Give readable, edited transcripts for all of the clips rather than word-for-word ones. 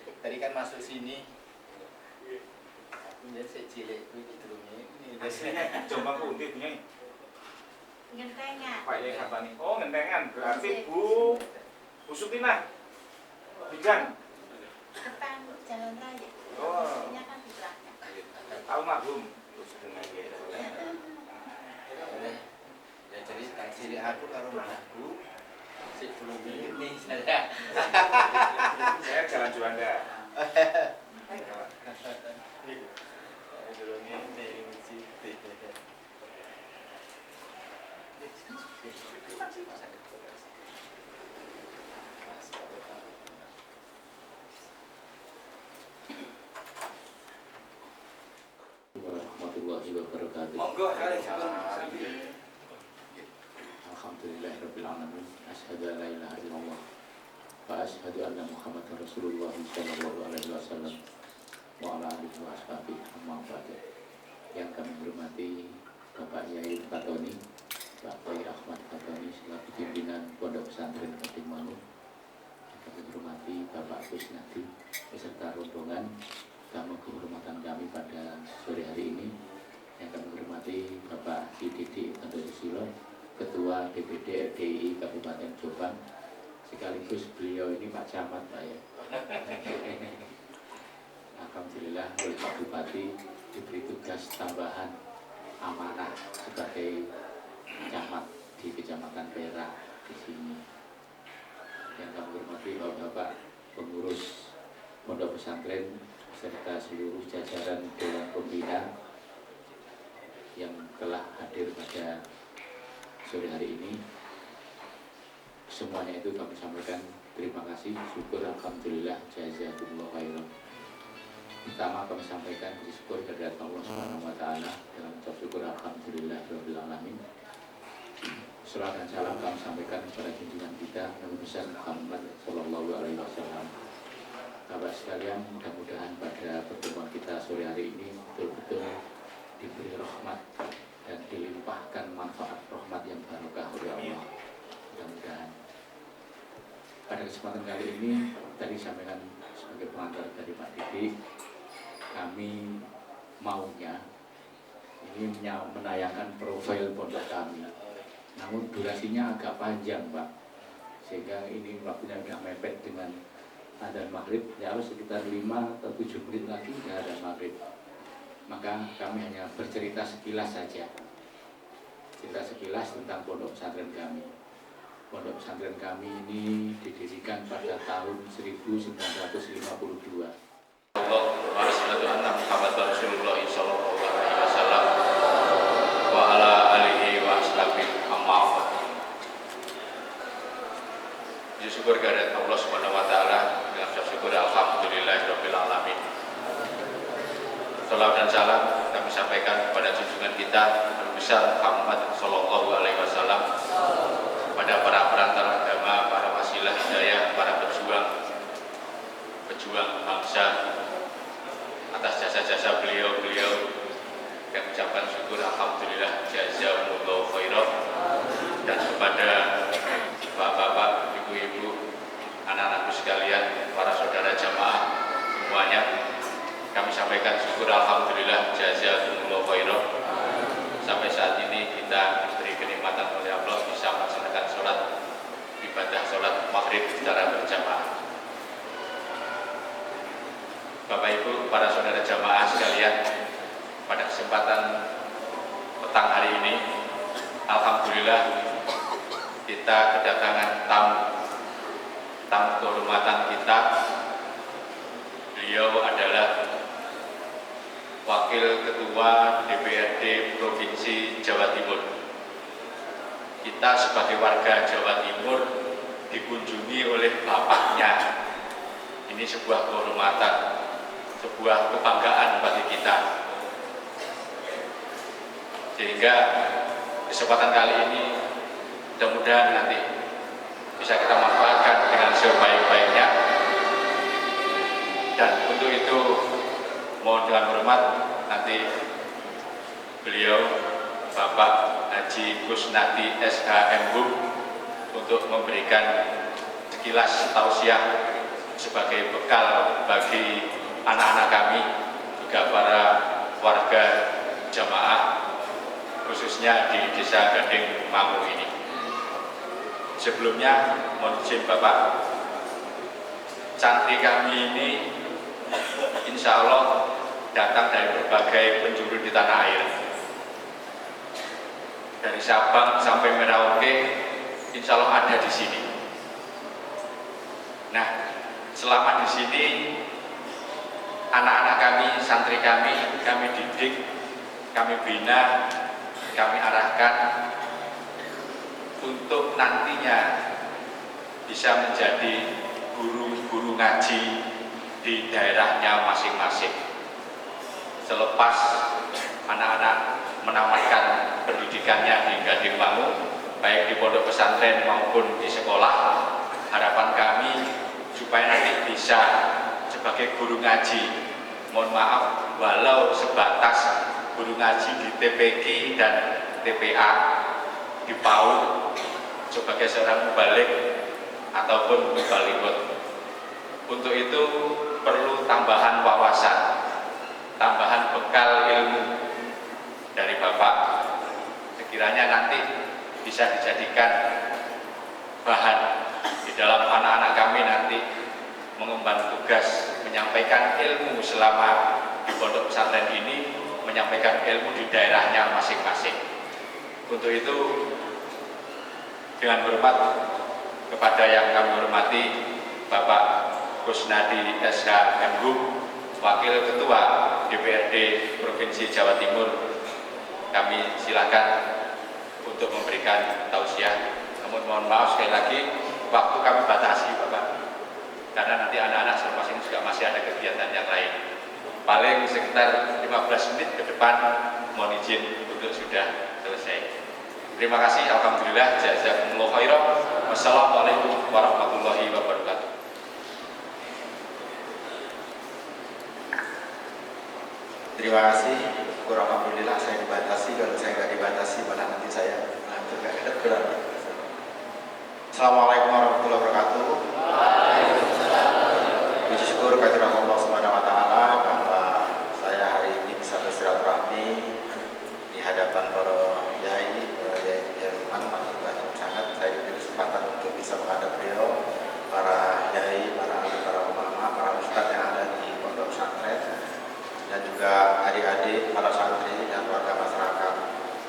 Tadi kan masuk sini. Aku jadi cilik kuwi durunge ini. Jombang Kunti punya. Ngentengan. Pak Yai katani. Oh, ngentengan. Berarti Bu Sutina. Bijan. Depan jalan raya. Oh. Ini kan di belakang. Almarhum Bu Sutina ya. Ya jadi tak cilik aku karo mbahku sik belum ini saya. Saya Jalan Juanda. Durunge ini sithik. Warahmatullahi wabarakatuh. Monggo kali Alhamdulillahirabbil alamin. Asyhadu an la ilaha illallah wa asyhadu anna Muhammadar Rasulullah sallallahu alaihi wasallam wa ala alihi wa ashabihi amma ba'du. Yang kami hormati Bapak Yai Fatoni, Pak Yai Ahmad Fatoni selaku pimpinan Pondok Pesantren Kadung Mangu. Yang kami hormati Bapak Kusnadi beserta rombongan tamu kehormatan kami pada sore hari ini. Yang kami hormati Bapak Didi Antosusilo, Ketua DPD FDI Kabupaten Jombang, sekaligus beliau ini Pak Camat Pak ya. Alhamdulillah oleh Pak Bupati diberi tugas tambahan amanah sebagai camat di Kecamatan Perak di sini. Yang kami hormati Bapak pengurus Pondok Pesantren serta seluruh jajaran Dewan Pembina yang telah hadir pada sore hari ini. Semuanya itu kami sampaikan terima kasih, syukur, alhamdulillah, jazakumullah khairan. Pertama kami sampaikan syukur kehadirat Allah Subhanahu wa taala dengan ucap syukur alhamdulillah rabbil alamin. Salawat dan salam kami sampaikan kepada junjungan kita Nabi besar Muhammad sallallahu alaihi wasallam. Bapak sekalian, mudah-mudahan pada pertemuan kita sore hari ini betul-betul diberi rahmat dan dilimpahkan manfaat rahmat yang barokah oleh Allah. Mudah-mudahan. Pada kesempatan kali ini, tadi sampaikan sebagai pengantar dari Pak Didi, kami maunya ini menayangkan profil pondok kami. Namun durasinya agak panjang, Pak, sehingga ini waktunya agak mepet dengan adzan maghrib. Ya harus sekitar 5 atau 7 menit lagi sudah adzan maghrib. Maka kami hanya bercerita sekilas saja, cerita sekilas tentang pondok pesantren kami. Pondok pesantren kami ini didirikan pada tahun 1952. Allah wa asyhadu anna Muhammadar Rasulullah sallallahu alaihi wasallam wa ala alihi wa ashabihi amma ba'd. Syukur kehadirat Allah Subhanahu wa taala, dengan syukur alhamdulillahirabbil alamin. Salawat dan salam kami sampaikan kepada junjungan kita Nabi besar Muhammad sallallahu alaihi wasallam, pada para perantara agama, para wasilah hidayah, para pejuang bangsa, atas jasa-jasa beliau-beliau. Kami ucapkan syukur alhamdulillah jazakumullahu khairan. Dan kepada bapak-bapak, ibu-ibu, anak-anakku sekalian, para saudara jamaah semuanya, kami sampaikan syukur alhamdulillah jazakumullahu khairan. Sampai saat ini kita diberi kenikmatan oleh Allah bisa melaksanakan sholat ibadah sholat maghrib secara berjamaah. Bapak Ibu, para saudara jamaah sekalian, pada kesempatan petang hari ini, alhamdulillah kita kedatangan tamu kehormatan kita. Beliau adalah Wakil Ketua DPRD Provinsi Jawa Timur. Kita sebagai warga Jawa Timur dikunjungi oleh bapaknya. Ini sebuah kehormatan, sebuah kebanggaan bagi kita. Sehingga kesempatan kali ini mudah-mudahan nanti bisa kita manfaatkan dengan sebaik-baiknya. Dan untuk itu mohon dengan hormat nanti beliau Bapak Haji Kusnadi SHMHU untuk memberikan sekilas tausiah sebagai bekal kepada para warga jamaah khususnya di Desa Gading Mangu ini. Sebelumnya mohon izin Bapak, santri kami ini insya Allah datang dari berbagai penjuru di tanah air, dari Sabang sampai Merauke, insya Allah ada di sini. Nah, selama di sini anak-anak kami, santri kami didik, kami bina, kami arahkan untuk nantinya bisa menjadi guru-guru ngaji di daerahnya masing-masing. Selepas anak-anak menamatkan pendidikannya di Gading Mangu, baik di pondok pesantren maupun di sekolah, harapan kami supaya nanti bisa sebagai guru ngaji, mohon maaf walau sebatas guru ngaji di TPQ dan TPA di PAUD sebagai seorang mubalik ataupun mubalikot. Untuk itu perlu tambahan wawasan, tambahan bekal ilmu dari Bapak. Sekiranya nanti bisa dijadikan bahan di dalam anak-anak kami nanti mengemban tugas menyampaikan ilmu selama di pondok pesantren ini, menyampaikan ilmu di daerahnya masing-masing. Untuk itu dengan hormat kepada yang kami hormati Bapak Kusnadi SH MHum, Wakil Ketua DPRD Provinsi Jawa Timur, kami silakan untuk memberikan tausiah. Namun mohon maaf sekali lagi, waktu kami batasi Bapak, karena nanti anak-anak selepas ini juga masih ada kegiatan yang lain. Paling sekitar 15 menit ke depan, mohon izin untuk sudah selesai. Terima kasih, alhamdulillah, jazakumullah khairan. Wassalamualaikum warahmatullahi wabarakatuh. Terima kasih. Alhamdulillah saya dibatasi, kalau saya nggak dibatasi malah nanti saya hampir nggak ada gerak. Assalamualaikum warahmatullahi wabarakatuh. Puji syukur kehadirat Allah Subhanahu wa taala bahwa saya hari ini bisa bersilaturahmi di hadapan para yai, sangat saya diberi kesempatan untuk bisa menghadap beliau, para yai, para ulama, para ustadz yang ada di pondok pesantren, dan juga adik-adik, para santri dan warga masyarakat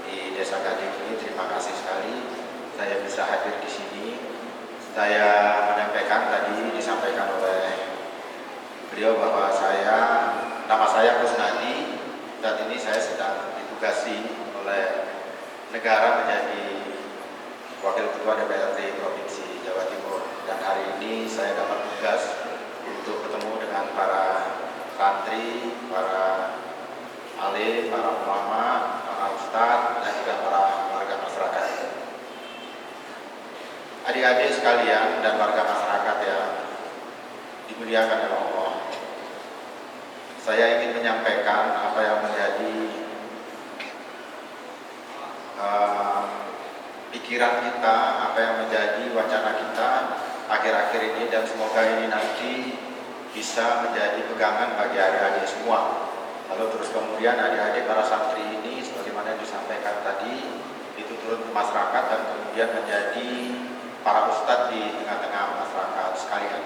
di Desa Gading ini. Terima kasih sekali saya bisa hadir di sini. Saya menyampaikan tadi disampaikan oleh beliau bahwa nama saya Kusnadi. Saat ini saya sedang ditugasi oleh negara menjadi Wakil Ketua DPRD Provinsi Jawa Timur, dan hari ini saya dapat tugas untuk bertemu dengan para santri, para alim, para ulama, para ustadz, dan juga para warga masyarakat. Adik-adik sekalian dan warga masyarakat yang dimuliakan oleh Allah, saya ingin menyampaikan apa yang menjadi pikiran kita, apa yang menjadi wacana kita akhir-akhir ini, dan semoga ini nanti bisa menjadi pegangan bagi adik-adik semua. Lalu terus kemudian adik-adik para santri ini sebagaimana yang disampaikan tadi itu turun ke masyarakat dan kemudian menjadi para ustadz di tengah-tengah masyarakat sekalian.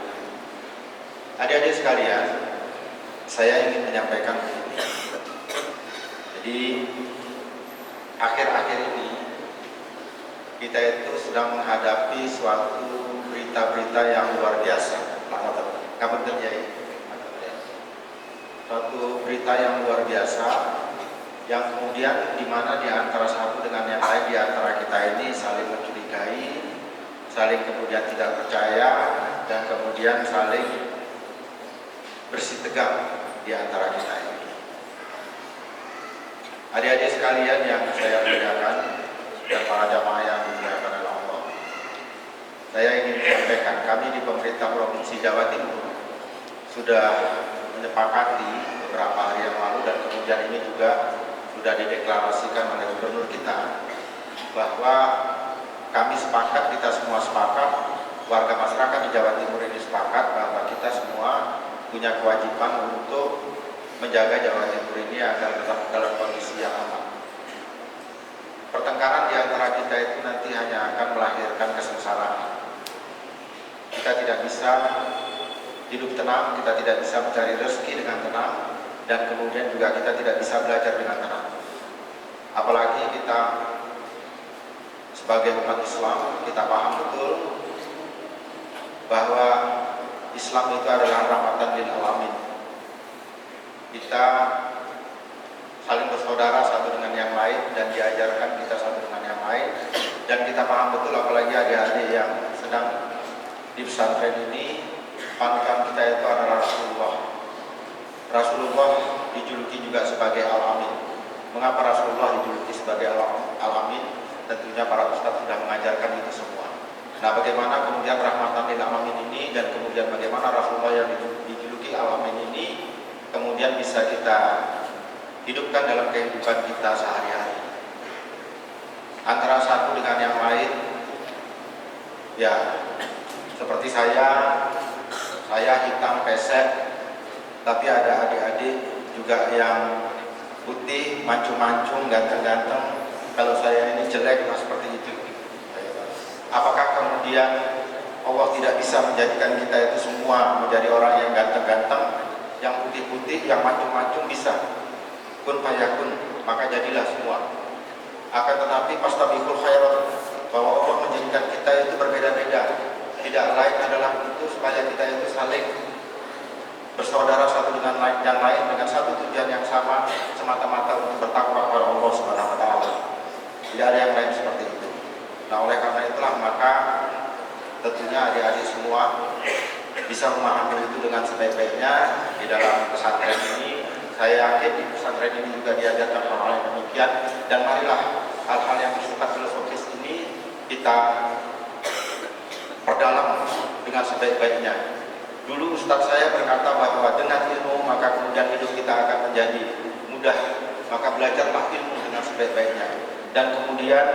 Adik-adik sekalian, saya ingin menyampaikan begini. Jadi akhir-akhir ini kita itu sedang menghadapi suatu berita-berita yang luar biasa. Kapan terjadi? Suatu berita yang luar biasa, yang kemudian di mana di antara satu dengan yang lain di antara kita ini saling mencurigai, saling kemudian tidak percaya, dan kemudian saling bersitegang di antara kita ini. Adik-adik sekalian yang saya muliakan dan para jamaah yang dimuliakan oleh Allah, saya ingin menyampaikan kami di pemerintah Provinsi Jawa Timur sudah menyepakati beberapa hari yang lalu, dan kemudian ini juga sudah dideklarasikan oleh gubernur kita, bahwa kami sepakat, kita semua sepakat, warga masyarakat di Jawa Timur ini sepakat bahwa kita semua punya kewajiban untuk menjaga Jawa Timur ini agar tetap dalam kondisi yang aman. Pertengkaran di antara kita itu nanti hanya akan melahirkan kesengsaraan. Kita tidak bisa hidup tenang, kita tidak bisa mencari rezeki dengan tenang, dan kemudian juga kita tidak bisa belajar dengan tenang. Apalagi kita sebagai umat Islam, kita paham betul bahwa Islam itu adalah rahmatan lil alamin. Kita saling bersaudara satu dengan yang lain dan diajarkan kita satu dengan yang lain, dan kita paham betul apalagi adik-adik yang sedang di pesantren ini, panutan kita itu adalah Rasulullah. Rasulullah dijuluki juga sebagai Al-Amin. Mengapa Rasulullah dijuluki sebagai Al-Amin? Tentunya para ustadz sudah mengajarkan itu semua. Nah, bagaimana kemudian rahmatan lil alamin ini dan kemudian bagaimana Rasulullah yang dijuluki Al-Amin ini kemudian bisa kita hidupkan dalam kehidupan kita sehari-hari. Antara satu dengan yang lain, ya seperti saya hitam pesek, tapi ada adik-adik juga yang putih, mancung-mancung, ganteng-ganteng. Kalau saya ini jelek, seperti itu. Apakah kemudian Allah tidak bisa menjadikan kita itu semua menjadi orang yang ganteng-ganteng, yang putih-putih, yang mancung-mancung? Bisa. Kun fayakun, maka jadilah semua. Akan tetapi fastabiqul khairat, bahwa Allah menjadikan kita itu berbeda-beda. Tidak lain adalah untuk supaya kita itu saling bersaudara satu dengan yang lain dengan satu tujuan yang sama, semata-mata untuk bertakwa kepada Allah Subhanahu wa taala. Tidak ada yang lain seperti itu. Nah, oleh karena itulah maka tentunya adik-adik semua bisa memahami itu dengan sebaik-baiknya di dalam pesantren ini. Saya yakin di pesantren ini juga diajarkan hal-hal yang demikian, dan marilah hal-hal yang bersifat filosofis ini kita perdalam dengan sebaik-baiknya. Dulu ustadz saya berkata bahwa dengan ilmu maka kemudian hidup kita akan menjadi mudah, maka belajarlah ilmu dengan sebaik-baiknya. Dan kemudian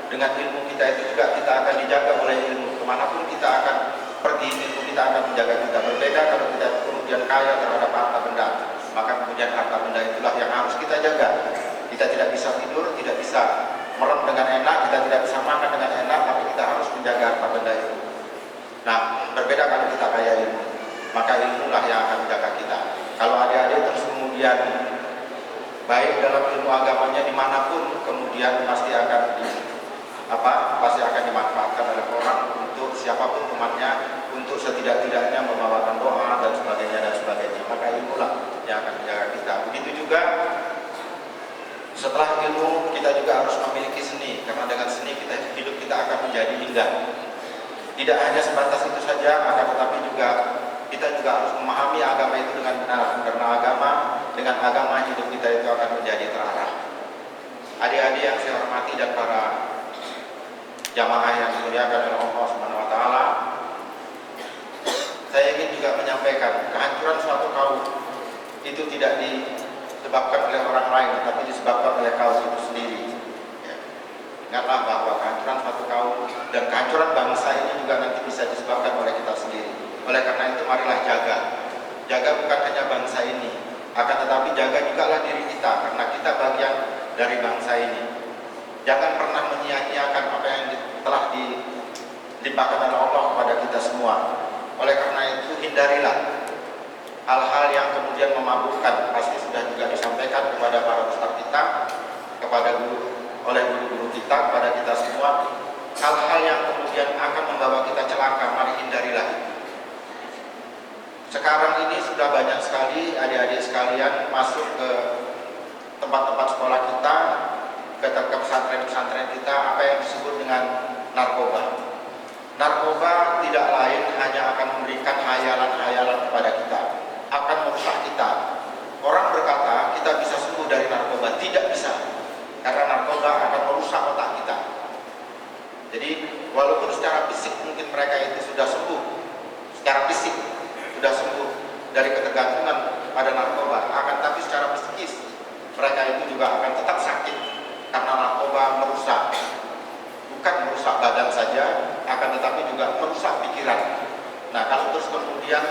dengan ilmu kita itu juga kita akan dijaga oleh ilmu. Kemanapun kita akan pergi, ilmu kita akan menjaga kita. Berbeda kalau kita kemudian kaya terhadap harta benda, maka kemudian harta benda itulah yang harus kita jaga. Kita tidak bisa tidur, tidak bisa merem dengan enak, kita tidak bisa makan dengan enak, tapi kita harus menjaga harta benda itu. Nah, berbeda kalau kita kaya ilmu, maka ilmulah yang akan menjaga kita. Kalau adik-adik terus kemudian baik dalam ilmu agamanya dimanapun, kemudian pasti akan dimanfaatkan oleh orang untuk siapapun temannya, untuk setidak-tidaknya membawakan doa dan sebagainya. Maka ilmulah yang akan menjaga kita. Begitu juga setelah ilmu kita juga harus memiliki seni, karena dengan seni hidup kita akan menjadi indah. Tidak hanya sebatas itu saja, akan tetapi kita juga harus memahami agama itu dengan benar, karena dengan agama hidup kita itu akan menjadi terarah. Adik-adik yang saya hormati dan para jamaah yang dimuliakan oleh Allah Subhanahu wa taala, saya ingin juga menyampaikan kehancuran suatu kaum itu tidak disebabkan oleh orang lain, tetapi disebabkan oleh kaum itu sendiri. Ingatlah bahwa kehancuran suatu kaum dan kehancuran bangsa ini juga nanti bisa disebabkan oleh kita sendiri. Oleh karena itu marilah jaga bukan hanya bangsa ini, akan tetapi jaga jugalah diri kita, karena kita bagian dari bangsa ini. Jangan pernah menyia-nyiakan apa yang telah dilimpahkan oleh Allah kepada kita semua. Oleh karena itu hindarilah hal-hal yang kemudian memabukkan. Pasti sudah juga disampaikan kepada para ustaz kita, oleh guru-guru kita, kepada kita semua, hal-hal yang kemudian akan membawa kita celaka. Mari hindarilah itu. Sekarang ini sudah banyak sekali adik-adik sekalian masuk ke tempat-tempat sekolah kita, ke pesantren-pesantren kita, apa yang disebut dengan narkoba. Narkoba tidak lain hanya akan memberikan hayalan-hayalan kepada kita, akan merusak kita. Orang berkata kita bisa sembuh dari narkoba, tidak bisa, karena narkoba akan merusak otak kita. Jadi walaupun secara fisik mungkin mereka itu sudah sembuh, secara fisik sudah sembuh dari ketergantungan pada narkoba, akan tapi secara psikis mereka itu juga akan tetap sakit, karena narkoba merusak, bukan merusak badan saja, akan tetapi juga merusak pikiran. Nah, kalau terus kemudian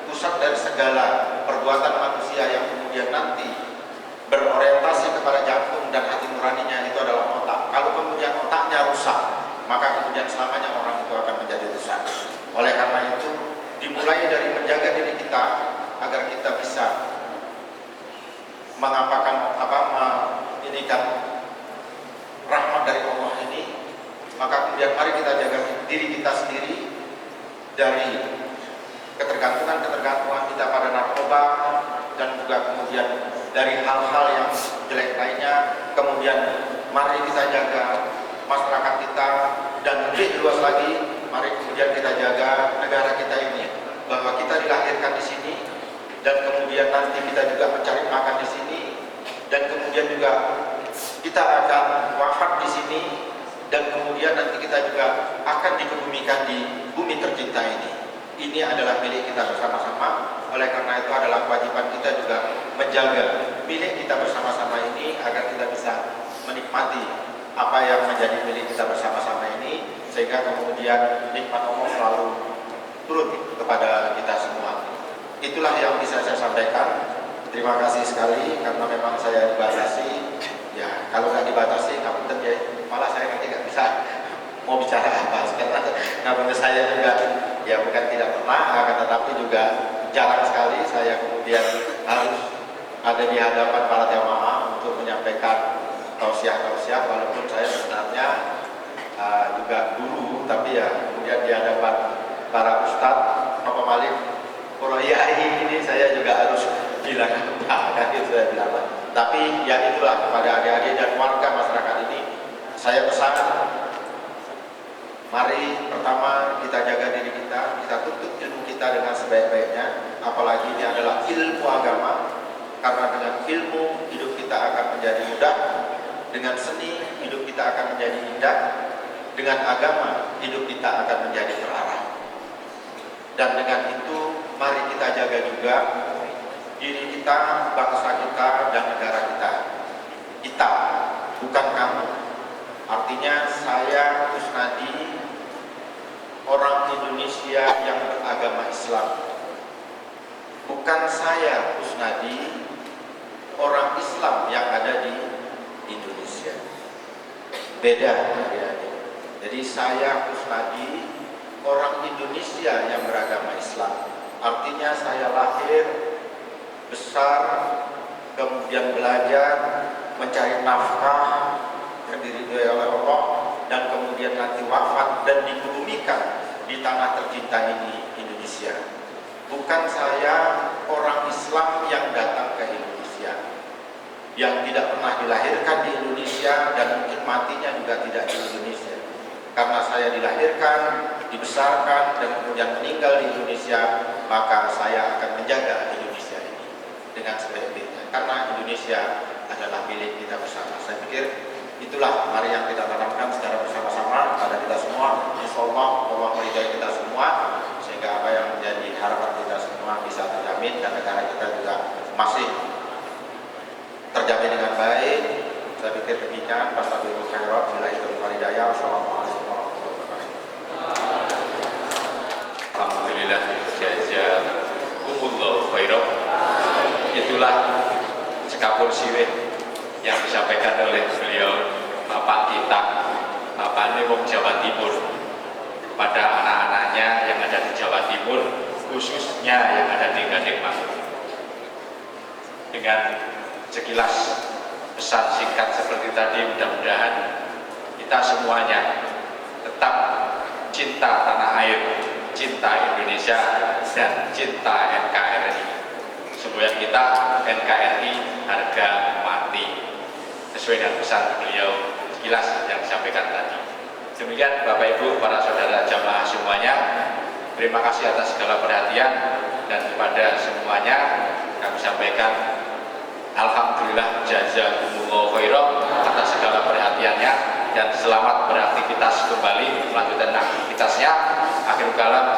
pusat dari segala perbuatan manusia manusia yang kemudian nanti berorientasi kepada jantung dan hati nuraninya itu adalah otak. Kalau kemudian otaknya rusak, maka kemudian selamanya orang itu akan menjadi rusak. Oleh karena itu, dimulai dari menjaga diri kita agar kita bisa menginginkan rahmat dari Allah ini, maka kemudian mari kita jaga diri kita sendiri dari ketergantungan kita pada narkoba dan juga kemudian dari hal-hal yang jelek lainnya. Kemudian mari kita jaga masyarakat kita, dan lebih luas lagi mari kemudian kita jaga negara kita ini, bahwa kita dilahirkan di sini dan kemudian nanti kita juga mencari makan di sini, dan kemudian juga kita akan wafat di sini, dan kemudian nanti kita juga akan dikebumikan di bumi tercinta ini. Ini adalah milik kita bersama-sama. Oleh karena itu adalah kewajiban kita juga menjaga milik kita bersama-sama ini agar kita bisa menikmati apa yang menjadi milik kita bersama-sama ini, sehingga kemudian nikmat Allah selalu turun kepada kita semua. Itulah yang bisa saya sampaikan. Terima kasih sekali karena memang saya dibatasi. Ya, kalau nggak dibatasi, ngapunten ya, malah saya nanti nggak bisa mau bicara apa. Karena ngapunten saya juga, ya bukan tidak pernah, akan tetapi juga jarang sekali saya kemudian harus ada di hadapan para jamaah untuk menyampaikan tausiah-tausiah, walaupun saya sebenarnya juga guru, tapi ya kemudian di hadapan para ustadz, Bapak Malik, Para Yai ini saya juga harus bilang kan itu saya bilang. Tapi ya itulah kepada adik-adik dan warga masyarakat ini saya pesan, mari pertama kita jaga diri kita tuntut ilmu kita dengan sebaik-baiknya, apalagi ini adalah ilmu agama, karena dengan ilmu hidup kita akan menjadi mudah, dengan seni hidup kita akan menjadi indah, dengan agama hidup kita akan menjadi terarah. Dan dengan itu mari kita jaga juga diri kita, bangsa kita, dan negara kita. Kita, bukan kamu. Artinya saya Kusnadi, orang Indonesia yang beragama Islam. Bukan saya Kusnadi, orang Islam yang ada di Indonesia. Beda adik-adik. Jadi saya Kusnadi, orang Indonesia yang beragama Islam. Artinya saya lahir, besar, kemudian belajar, mencari nafkah yang diridhoi oleh Allah, dan kemudian nanti wafat dan dikebumikan di tanah tercinta ini, Indonesia. Bukan saya orang Islam yang datang ke Indonesia, yang tidak pernah dilahirkan di Indonesia dan mungkin matinya juga tidak di Indonesia. Karena saya dilahirkan, dibesarkan, dan kemudian meninggal di Indonesia, maka saya akan menjaga Indonesia ini dengan sebaik-baiknya. Karena Indonesia adalah milik kita bersama. Saya pikir itulah mari yang kita tanamkan secara bersama-sama pada kita semua. Insyaallah Allah meridai kita semua, sehingga apa yang menjadi harapan kita semua bisa terjamin, dan negara kita juga masih terjamin dengan baik. Saya pikir demikian. Wassalamualaikum warahmatullahi wabarakatuh. Assalamualaikum warahmatullahi wabarakatuh. Alhamdulillah, jazakumullah khairan. Itulah sekapur siwih yang disampaikan oleh beliau, Bapak kita, Bapak ini wong Jawa Timur, kepada anak-anaknya yang ada di Jawa Timur, khususnya yang ada di Gading Mas. Dengan sekilas pesan singkat seperti tadi, mudah-mudahan kita semuanya tetap cinta tanah air, cinta Indonesia, dan cinta NKRI. Supaya kita NKRI harga mati, sesuai dengan pesan beliau sekilas yang disampaikan tadi. Demikian Bapak Ibu, para saudara jamaah semuanya, terima kasih atas segala perhatian, dan kepada semuanya kami sampaikan alhamdulillah, jazakumullah khairan atas segala perhatiannya, dan selamat beraktivitas kembali melanjutkan aktivitasnya. Akhir kalam,